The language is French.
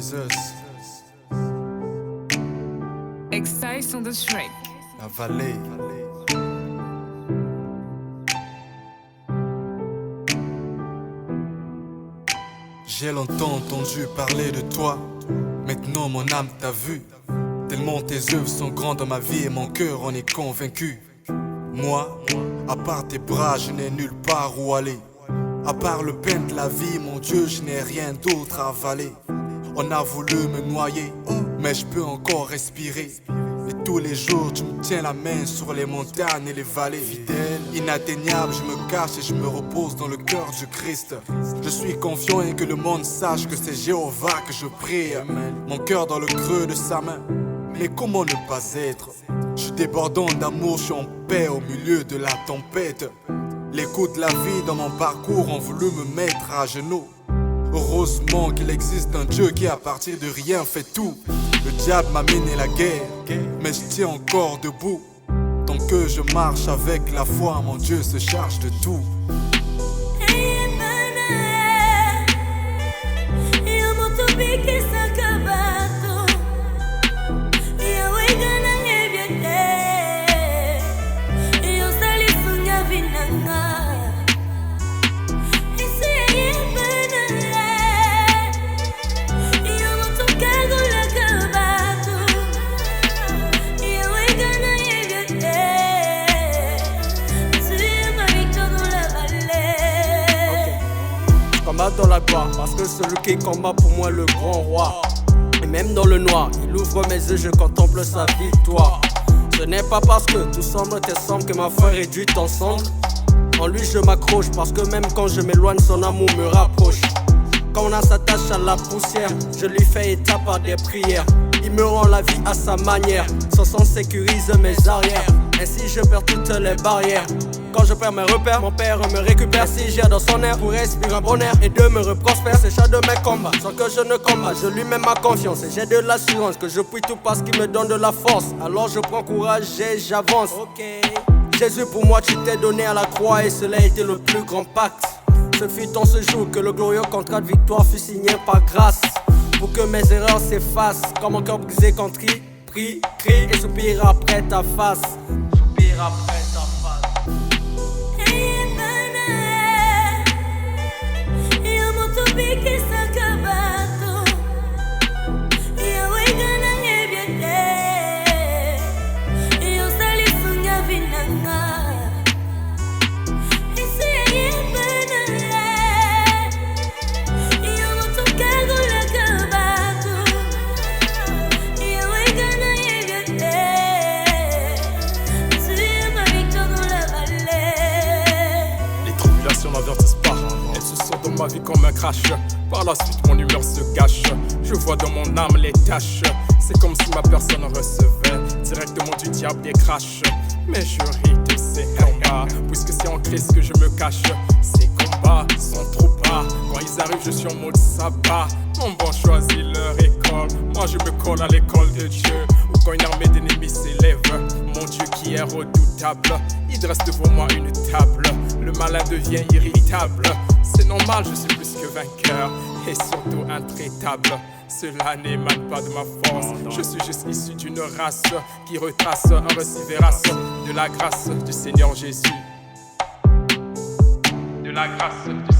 Jesus, Excise on the track. la vallée. J'ai longtemps entendu parler de toi. Maintenant mon âme t'a vu. Tellement tes œuvres sont grandes dans ma vie et mon cœur en est convaincu. Moi, à part tes bras, je n'ai nulle part où aller. À part le pain de la vie, mon Dieu, je n'ai rien d'autre à avaler. On a voulu me noyer, mais je peux encore respirer. Et tous les jours, tu me tiens la main sur les montagnes et les vallées. Fidèle, inatteignable, je me cache et je me repose dans le cœur du Christ. Je suis confiant et que le monde sache que c'est Jéhovah que je prie. Mon cœur dans le creux de sa main. Mais comment ne pas être? Je suis débordant d'amour, je suis en paix au milieu de la tempête. Les coups de la vie dans mon parcours ont voulu me mettre à genoux. Heureusement qu'il existe un Dieu qui à partir de rien fait tout. Le diable m'a mené la guerre, mais je tiens encore debout. Tant que je marche avec la foi, mon Dieu se charge de tout. Combat dans la gloire, parce que celui qui combat pour moi le grand roi. Et même dans le noir, il ouvre mes yeux, je contemple sa victoire. Ce n'est pas parce que tout semble ensemble que ma foi est réduite en cendres. En lui je m'accroche, parce que même quand je m'éloigne, son amour me rapproche. Quand on s'attache à la poussière, je lui fais état par des prières. Il me rend la vie à sa manière, son sang sécurise mes arrières. Ainsi je perds toutes les barrières. Quand je perds mes repères, mon père me récupère. Si j'ai dans son air pour respirer un bon air et de me reprospère. C'est chaque de mes combats, sans que je ne combats. Je lui mets ma confiance et j'ai de l'assurance que je puis tout parce qu'il me donne de la force. Alors je prends courage et j'avance. Jésus pour moi tu t'es donné à la croix et cela a été le plus grand pacte. Ce fut en ce jour que le glorieux contrat de victoire fut signé par grâce. Pour que mes erreurs s'effacent, comme mon cœur brisé contrit, prie, crie et soupire après ta face. Soupire après ta face. N'avertissent pas, elles se sont dans ma vie comme un crash. Par la suite mon humeur se gâche. Je vois dans mon âme les taches. C'est comme si ma personne recevait directement du diable des crashs. Mais je ris de ces combats, puisque c'est en Christ que je me cache. Ces combats sont trop bas. Quand ils arrivent je suis en mode sabbat. Mon bon choisit leur école, moi je me colle à l'école de Dieu. Ou quand une armée d'ennemis s'élève, mon Dieu qui est redoutable, il dresse devant moi une table. Le malin devient irritable. C'est normal, je suis plus que vainqueur et surtout intraitable. Cela n'émane pas de ma force. Je suis juste issu d'une race qui retrace un récit vérace de la grâce du Seigneur Jésus. De la grâce du